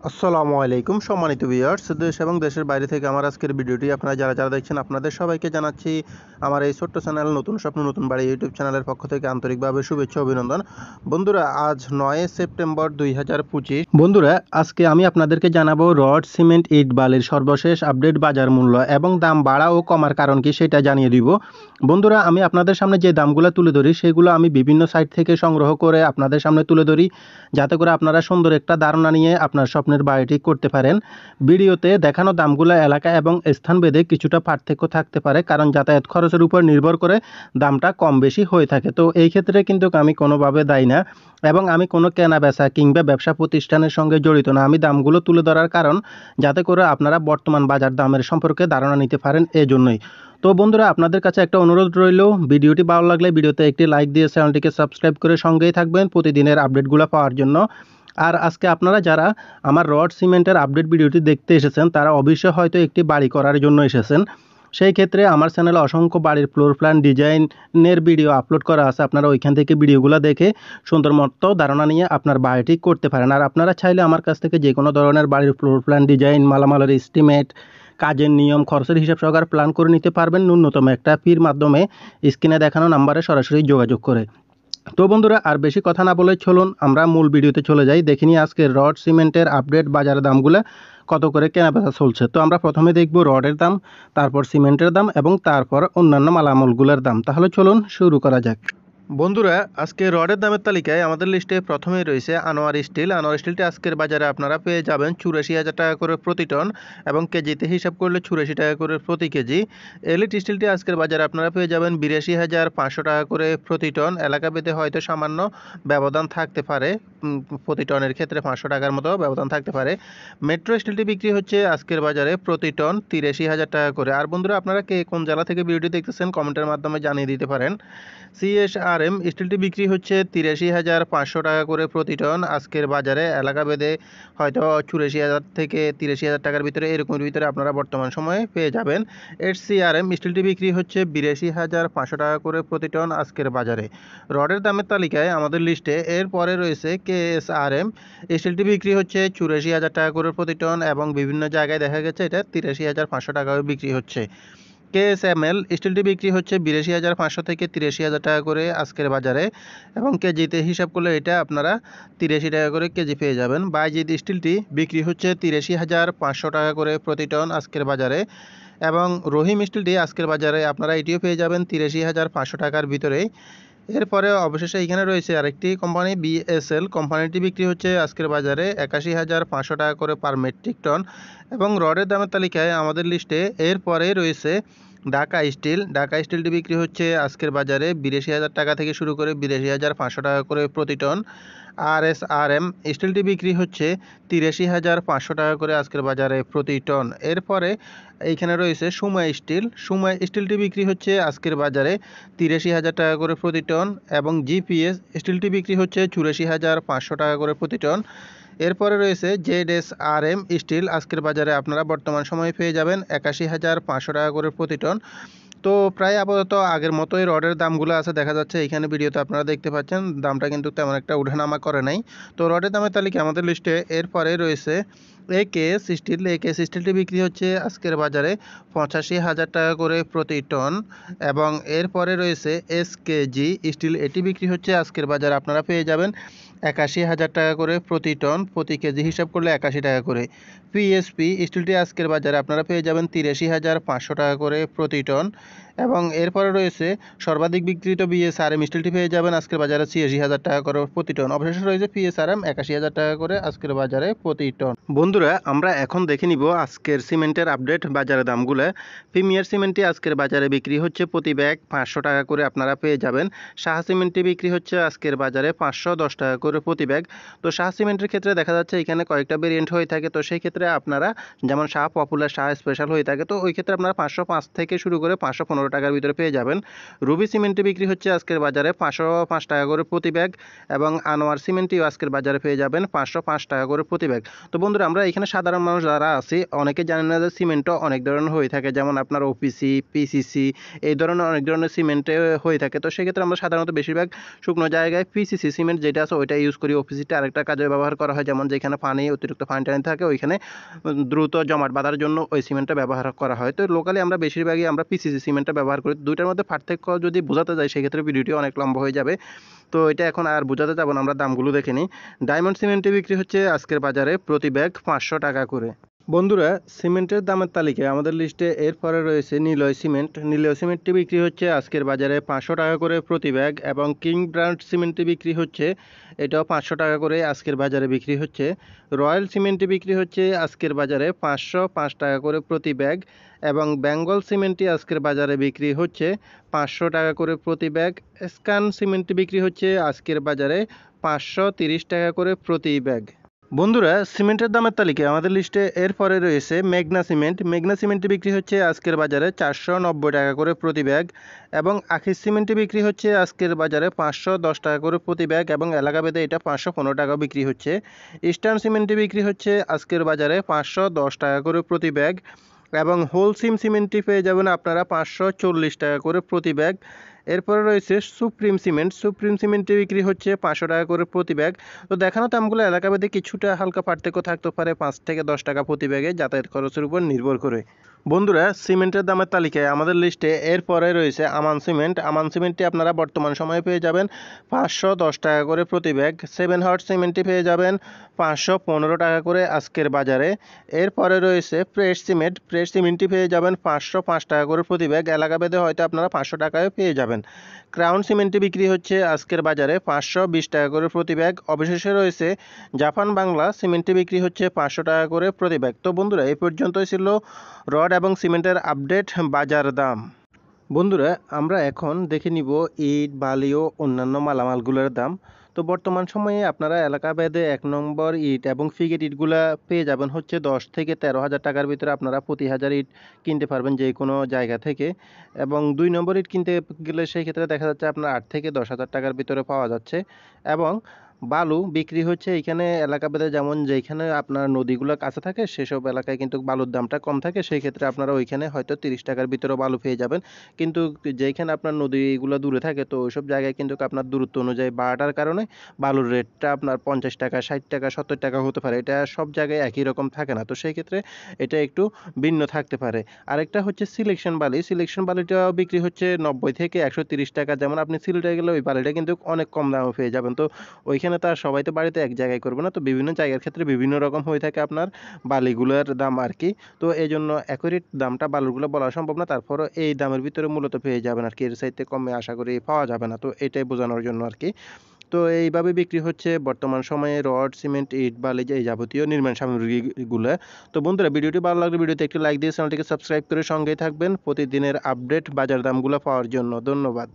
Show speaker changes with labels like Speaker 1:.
Speaker 1: আসসালামু আলাইকুম সম্মানিত ভিউয়ার্স, দেশ এবং দেশের বাইরে থেকে আমার আজকের ভিডিওটি আপনারা যারা দেখছেন আপনাদের সবাইকে জানাচ্ছি আমার এই ছোট্ট চ্যানেল নতুন স্বপ্ন নতুন বাড়ি ইউটিউব চ্যানেলের পক্ষ থেকে আন্তরিকভাবে শুভেচ্ছা অভিনন্দন। বন্ধুরা, আজ 9 সেপ্টেম্বর 2025। বন্ধুরা, আজকে আমি আপনাদেরকে জানাবো রড সিমেন্ট ইট বালির সর্বশেষ আপডেট বাজার মূল্য এবং দাম বাড়া ও কমার কারণ কি সেটা জানিয়ে দিব। বন্ধুরা, আমি আপনাদের সামনে যে দামগুলো তুলে ধরি সেগুলো আমি বিভিন্ন সাইট থেকে সংগ্রহ করে আপনাদের সামনে তুলে ধরি, যাতে করে আপনারা সুন্দর একটা ধারণা নিয়ে আপনার স্বপ্নের বাড়িটি করতে পারেন। ভিডিওতে দেখানো দামগুলো এলাকা এবং স্থানভেদে কিছুটা পার্থক্য থাকতে পারে, কারণ যাতায়াত খরচের উপর নির্ভর করে দামটা কম বেশি হয়ে থাকে। তো এই ক্ষেত্রে কিন্তু আমি কোনোভাবে দায়ী না এবং আমি কোনো কেনা বেচা কিংবা ব্যবসা প্রতিষ্ঠানের সঙ্গে জড়িত না। আমি দামগুলো তুলে ধরার কারণ যাতে করে আপনারা বর্তমান বাজার দামের সম্পর্কে ধারণা নিতে পারেন, এজন্যই। তো বন্ধুরা, আপনাদের কাছে একটা অনুরোধ রইল, ভিডিওটি ভালো লাগলে ভিডিওতে একটি লাইক দিয়ে চ্যানেলটিকে সাবস্ক্রাইব করে সঙ্গেই থাকবেন প্রতিদিনের আপডেটগুলো পাওয়ার জন্য। আর আজকে আপনারা যারা আমার রড সিমেন্টের আপডেট ভিডিওটি দেখতে এসেছেন তারা অবশ্যই হয়তো একটি বাড়ি করার জন্য এসেছেন। সেই ক্ষেত্রে আমার চ্যানেলে অসংখ্য বাড়ির ফ্লোর প্ল্যান ডিজাইনের ভিডিও আপলোড করা আছে, আপনারা ওইখান থেকে ভিডিওগুলো দেখে সুন্দর মতো ধারণা নিয়ে আপনার বাড়িটি করতে পারেন। আর আপনারা চাইলে আমার কাছ থেকে যে কোনো ধরনের বাড়ির ফ্লোর প্ল্যান ডিজাইন, মালামালের এস্টিমেট, কাজের নিয়ম, খরচের হিসাব সহকারে প্ল্যান করে নিতে পারবেন ন্যূনতম একটা ফির মাধ্যমে স্ক্রিনে দেখানো নাম্বারে সরাসরি যোগাযোগ করে। তো বন্ধুরা, আর বেশি কথা না বলে চলুন আমরা মূল ভিডিওতে চলে যাই, দেখিনি আজকে রড সিমেন্টের আপডেট বাজারের দামগুলো কত করে কেনাবেচা চলছে। তো আমরা প্রথমে দেখব রডের দাম, তারপর সিমেন্টের দাম এবং তারপর অন্যান্য মালামালগুলোর দাম। তাহলে চলুন শুরু করা যাক। বন্ধুরা, আজকে রডের দামের তালিকায় আমাদের লিস্টে প্রথমেই রয়েছে আনোয়ার স্টিল। আনোয়ার স্টিলটি আজকের বাজারে আপনারা পেয়ে যাবেন 84,000 টাকা করে প্রতি টন এবং কেজিতে হিসাব করলে 84 টাকা করে প্রতি কেজি। এলিট স্টিলটি আজকের বাজারে আপনারা পেয়ে যাবেন 82,500 টাকা করে প্রতি টন। এলাকা ভেদে হয়তো সামান্য ব্যবধান থাকতে পারে, প্রতি টনের ক্ষেত্রে 500 টাকার মতো ব্যবধান থাকতে পারে। মেট্রো স্টিলটি বিক্রি হচ্ছে আজকের বাজারে প্রতি টন 83,000 টাকা করে। আর বন্ধুরা, আপনারা কে কোন জেলা থেকে ভিডিওটি দেখতেছেন কমেন্টের মাধ্যমে জানিয়ে দিতে পারেন। সিএসআরএম স্টিলটি বিক্রি হচ্ছে 83,500 টাকা করে প্রতি টন আজকের বাজারে। এলাকা ভেদে হয়তো 84,000 থেকে 83,000 টাকার ভিতরে, এরকমের ভিতরে আপনারা বর্তমান সময়ে পেয়ে যাবেন। এইচসিআরএম স্টিলটি বিক্রি হচ্ছে 82,500 টাকা করে প্রতি টন আজকের বাজারে। রডের দামের তালিকায় আমাদের লিস্টে এরপরে রয়েছে কেএসআরএম স্টিলটি বিক্রি হচ্ছে 84,000 টাকা করে প্রতি টন এবং বিভিন্ন জায়গায় দেখা গেছে এটা 83,500 টাকায় বিক্রি হচ্ছে। কেএসএমএল স্টিলটি বিক্রি হচ্ছে 82,500 থেকে 83,000 টাকা করে আজকের বাজারে এবং কেজিতে হিসাব করলে এটা আপনারা 83 টাকা করে কেজি পেয়ে যাবেন। বাইজিৎ স্টিলটি বিক্রি হচ্ছে 83,500 টাকা করে প্রতি টন আজকের বাজারে এবং রহিম স্টিলটি আজকের বাজারে আপনারা এটিও পেয়ে যাবেন 83,500 টাকার ভিতরেই। এরপরে অবশেষে এখানে রয়েছে আরেকটি কোম্পানি বিএসএল। কোম্পানিটি বিক্রি হচ্ছে আজকের বাজারে 81,500 টাকা করে পার মেট্রিক টন এবং রডের দামের তালিকায় আমাদের লিস্টে এরপরে রয়েছে ঢাকা স্টিল। ঢাকা স্টিলটি বিক্রি হচ্ছে আজকের বাজারে 82,000 টাকা থেকে শুরু করে 82,500 টাকা করে প্রতি টন। আরএসআরএম স্টিলটি বিক্রি হচ্ছে 83,500 টাকা করে আজকের বাজারে প্রতি টন। এরপরে এইখানে রয়েছে সুমা স্টিল। সুমা স্টিলটি বিক্রি হচ্ছে আজকের বাজারে 83,000 টাকা করে প্রতি টন এবং জিপিএস স্টিলটি বিক্রি হচ্ছে 84,500 টাকা করে প্রতি টন। এরপরে রয়েছে জেডএসআরএম স্টিল। আজকের বাজারে আপনারা বর্তমান সময়ে পেয়ে যাবেন 81,500 টাকা করে প্রতি টন। তো প্রায় আপাতত আগের মতোই রডের দামগুলো আছে, দেখা যাচ্ছে এইখানে ভিডিওতে আপনারা দেখতে পাচ্ছেন দামটা কিন্তু তেমন একটা উঠানামা করে নাই। তো রডের দামের তালিকা আমাদের লিস্টে এরপরে রয়েছে একেএস স্টিল। একেএস স্টিলটি বিক্রি হচ্ছে আজকের বাজারে 85,000 টাকা করে প্রতি টন এবং এরপরে রয়েছে এসকেজি স্টিল। এটি বিক্রি হচ্ছে আজকের বাজারে আপনারা পেয়ে যাবেন 81,000 টাকা করে প্রতি টন, প্রতি কেজি হিসাব করলে 81 টাকা করে। পিএসপি স্টিলটি আজকের বাজারে আপনারা পেয়ে যাবেন 83,500 টাকা করে প্রতি টন এবং এরপরে রয়েছে সর্বাধিক বিক্রিত বিএসআরএম স্টিলটি পেয়ে যাবেন আজকের বাজারে 86,000 টাকা করে প্রতি টন। অবশেষে রয়েছে পিএসআরএম 81,000 টাকা করে আজকের বাজারে প্রতি টন। বন্ধুরা, আমরা এখন দেখে নিব আজকের সিমেন্টের আপডেট বাজারের দামগুলো। প্রিমিয়ার সিমেন্টটি আজকের বাজারে বিক্রি হচ্ছে প্রতি ব্যাগ 500 টাকা করে আপনারা পেয়ে যাবেন। শাহ সিমেন্টটি বিক্রি হচ্ছে আজকের বাজারে 510 টাকা করে প্রতি ব্যাগ। তো শাহ সিমেন্টের ক্ষেত্রে দেখা যাচ্ছে এখানে কয়েকটা ভেরিয়েন্ট হয়ে থাকে, তো সেই ক্ষেত্রে আপনারা যেমন শাহ পপুলার, শাহ স্পেশাল হয়ে থাকে, তো ওই ক্ষেত্রে আপনারা 505 থেকে শুরু করে 515 টাকার ভিতরে পেয়ে যাবেন। রুবি সিমেন্টটি বিক্রি হচ্ছে আজকের বাজারে 505 টাকা করে প্রতি ব্যাগ এবং আনোয়ার সিমেন্টটিও আজকের বাজারে পেয়ে যাবেন 505 টাকা করে প্রতি ব্যাগ। তো বন্ধুরা, আমরা এখানে সাধারণ মানুষ যারা আছি অনেকে জানেন না যে সিমেন্টও অনেক ধরনের হয়ে থাকে, যেমন আপনার ওপিসি, পিসিসি এই ধরনের অনেক ধরনের সিমেন্টে হয়ে থাকে। তো সেক্ষেত্রে আমরা সাধারণত বেশিরভাগ শুকনো জায়গায় পিসিসি সিমেন্ট যেটা আছে ওইটাই ইউজ করি, অফিস ইটটা আরেকটা কাজে ব্যবহার করা হয়, যেমন যেখানে পানি অতিরিক্ত পানি টানি থাকে ওইখানে দ্রুত জমাট বাঁধার জন্য ওই সিমেন্টটা ব্যবহার করা হয়। তো লোকালি আমরা বেশিরভাগই আমরা পিসিসি সিমেন্টটা ব্যবহার করি। দুইটার মধ্যে পার্থক্য যদি বোঝাতে যাই সেক্ষেত্রে ভিডিওটি অনেক লম্বা হয়ে যাবে, তো এটা এখন আর বোঝাতে যাব না, আমরা দামগুলো দেখে নিই। ডায়মন্ড সিমেন্টে বিক্রি হচ্ছে আজকের বাজারে প্রতি ব্যাগ 500 টাকা করে। বন্ধুরা, সিমেন্টের দামের তালিকায় আমাদের লিস্টে এরপরে রয়েছে নিলয় সিমেন্ট। নিলয় সিমেন্টটি বিক্রি হচ্ছে আজকের বাজারে 500 টাকা করে প্রতি ব্যাগ, এবং কিং ব্র্যান্ড সিমেন্টটি বিক্রি হচ্ছে এটাও 500 টাকা করে আজকের বাজারে বিক্রি হচ্ছে। রয়্যাল সিমেন্টটি বিক্রি হচ্ছে আজকের বাজারে 505 টাকা করে প্রতি ব্যাগ, এবং বেঙ্গল সিমেন্টটি আজকের বাজারে বিক্রি হচ্ছে 500 টাকা করে প্রতি ব্যাগ। স্ক্যান সিমেন্টটি বিক্রি হচ্ছে আজকের বাজারে 530 টাকা করে প্রতি ব্যাগ। বন্ধুরা, সিমেন্টের দামের তালিকায় আমাদের লিস্টে এরপরে রয়েছে মেঘনা সিমেন্ট। মেঘনা সিমেন্টটি বিক্রি হচ্ছে আজকের বাজারে 490 টাকা করে প্রতি ব্যাগ, এবং আখির সিমেন্টটি বিক্রি হচ্ছে আজকের বাজারে 510 টাকা করে প্রতি ব্যাগ, এবং এলাকা ভেদে এটা 515 টাকা বিক্রি হচ্ছে। ইস্টার্ন সিমেন্টটি বিক্রি হচ্ছে আজকের বাজারে 510 টাকা করে প্রতি ব্যাগ, এবং হোলসিম সিমেন্টটি পেয়ে যাবেন আপনারা 540 টাকা করে প্রতি ব্যাগ। এরপরে রয়েছে সুপ্রিম সিমেন্ট। সুপ্রিম সিমেন্টটি বিক্রি হচ্ছে 500 টাকা করে প্রতি ব্যাগ। তো দেখানো দামগুলো এলাকাভেদে কিছুটা হালকা পার্থক্য থাকতে পারে, 5 থেকে 10 টাকা প্রতি ব্যাগে যাতায়াত খরচের উপর নির্ভর করে। বন্ধুরা, সিমেন্টের দামের তালিকায় আমাদের লিস্টে এরপরে রয়েছে আমান সিমেন্ট। আমান সিমেন্টটি আপনারা বর্তমান সময়ে পেয়ে যাবেন 510 টাকা করে প্রতি ব্যাগ। 7 হট সিমেন্টটি পেয়ে যাবেন 515 টাকা করে আজকের বাজারে। এরপরে রয়েছে প্রেস সিমেন্ট। প্রেস সিমেন্টটি পেয়ে যাবেন 505 টাকা করে প্রতি ব্যাগ, এলাকাভেদে হয়তো আপনারা 500 টাকায় পেয়ে যাবেন। ক্রাউন সিমেন্টটি বিক্রি হচ্ছে আজকের বাজারে 520 টাকা করে প্রতি ব্যাগ। অবশেষে রয়েছে জাপান বাংলা সিমেন্টটি বিক্রি হচ্ছে 500 টাকা করে প্রতি ব্যাগ। তো বন্ধুরা, এই পর্যন্তই ছিল রড এবং সিমেন্টের আপডেট বাজার দাম। বন্ধুরা, আমরা এখন দেখে নিব ইট, বালি ও অন্যান্য মালামালগুলোর দাম। তো বর্তমান সময়ে আপনারা এলাকা ভেদে 1 নম্বর ইট এবং ফিগেট ইটগুলা পেয়ে যাবেন হচ্ছে 10 থেকে 13,000 টাকার ভিতরে। আপনারা প্রতি হাজার ইট কিনতে পারবেন যে কোনো জায়গা থেকে, এবং 2 নম্বর ইট কিনতে গেলে সেই ক্ষেত্রে দেখা যাচ্ছে আপনার 8 থেকে 10,000 টাকার ভিতরে পাওয়া যাচ্ছে। এবং বালু বিক্রি হচ্ছে এখানে এলাকা ভেদে, যেমন যেখানে আপনার নদীগুলো কাছে থাকে সেসব এলাকায় কিন্তু বালুর দামটা কম থাকে, সেই ক্ষেত্রে আপনারা ওইখানে হয়তো 30 টাকার ভিতরে বালু পেয়ে যাবেন। কিন্তু যেখানে আপনার নদীগুলো দূরে থাকে তো ওইসব জায়গায় কিন্তু আপনার দূরত্ব অনুযায়ী বাড়াটার কারণে বালুর রেটটা আপনার 50 টাকা, 60 টাকা, 70 টাকা হতে পারে। এটা সব জায়গায় একই রকম থাকে না, তো সেই ক্ষেত্রে এটা একটু ভিন্ন থাকতে পারে। আরেকটা হচ্ছে সিলেকশন বালি। সিলেকশন বালিটাও বিক্রি হচ্ছে 90 থেকে 130 টাকা। যেমন আপনি সিলেটে গেলে ওই বালিটা কিন্তু অনেক কম দামে পেয়ে যাবেন। তো ওইখানে তো আর সবাই তো বাড়িতে এক জায়গায় করবে না, তো বিভিন্ন জায়গার ক্ষেত্রে বিভিন্ন রকম হয়ে থাকে আপনার বালিগুলোর দাম আর কি। তো এই জন্য অ্যাকুরেট দামটা বালুরগুলো বলা সম্ভব না, তারপরও এই দামের ভিতরে মূলত পেয়ে যাবেন আর কি, এর চাইতে কমে আশা করি পাওয়া যাবে না। তো এটাই বোঝানোর জন্য আর কি। তো এইভাবে বিক্রি হচ্ছে বর্তমান সময়ে রড, সিমেন্ট, ইট, বালি, এই যাবতীয় নির্মাণ সামগ্রীগুলো। তো বন্ধুরা, ভিডিওটি ভালো লাগলে ভিডিওতে একটি লাইক দিয়ে চ্যানেলটিকে সাবস্ক্রাইব করে সঙ্গেই থাকবেন প্রতিদিনের আপডেট বাজার দামগুলো পাওয়ার জন্য। ধন্যবাদ।